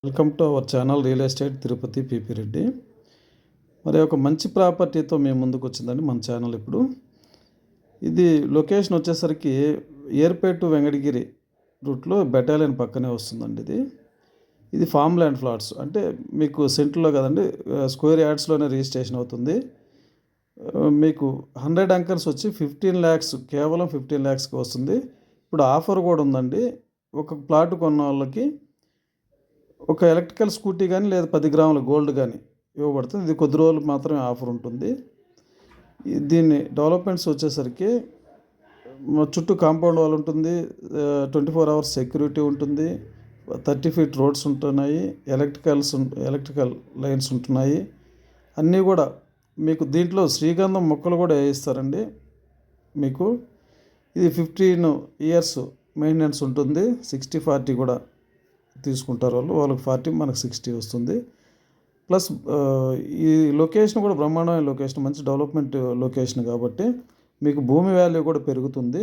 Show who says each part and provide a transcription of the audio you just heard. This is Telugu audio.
Speaker 1: Welcome to our channel real estate Tirupati PP Reddy. మరి ఒక మంచి ప్రాపర్టీతో మేము ముందుకు వచ్చిందండి మన ఛానల్. ఇప్పుడు ఇది లొకేషన్ వచ్చేసరికి ఏర్పేట్ టు వెంకటగిరి రూట్లో బెటాలియన్ పక్కనే వస్తుందండి. ఇది ఫామ్ ల్యాండ్ ఫ్లాట్స్, అంటే మీకు సెంట్లో కదండి, స్క్వేర్ యార్డ్స్లోనే రిజిస్ట్రేషన్ అవుతుంది. మీకు 100 అంకర్స్ వచ్చి 15 lakhs, కేవలం 15 lakhsకి వస్తుంది. ఇప్పుడు ఆఫర్ కూడా ఉందండి. ఒక ప్లాట్ కొన్న వాళ్ళకి ఒక ఎలక్ట్రికల్ స్కూటీ కానీ లేదా 10 గ్రాముల గోల్డ్ కానీ ఇవ్వబడుతుంది. ఇది కొద్ది రోజులు మాత్రమే ఆఫర్ ఉంటుంది. దీన్ని డెవలప్మెంట్స్ వచ్చేసరికి చుట్టూ కాంపౌండ్ వాల్ ఉంటుంది, 24 hours సెక్యూరిటీ ఉంటుంది, 30 feet రోడ్స్ ఉంటున్నాయి, ఎలక్ట్రికల్ లైన్స్ ఉంటున్నాయి. అన్నీ కూడా మీకు దీంట్లో శ్రీగంధం మొక్కలు కూడా వేయిస్తారండి. మీకు ఇది 15 years మెయింటెనెన్స్ ఉంటుంది. 60-40 కూడా తీసుకుంటారు వాళ్ళకి 40, మనకు 60 వస్తుంది. ప్లస్ ఈ లొకేషన్ కూడా బ్రహ్మాండమైన లొకేషన్, మంచి డెవలప్మెంట్ లొకేషన్ కాబట్టి మీకు భూమి వాల్యూ కూడా పెరుగుతుంది.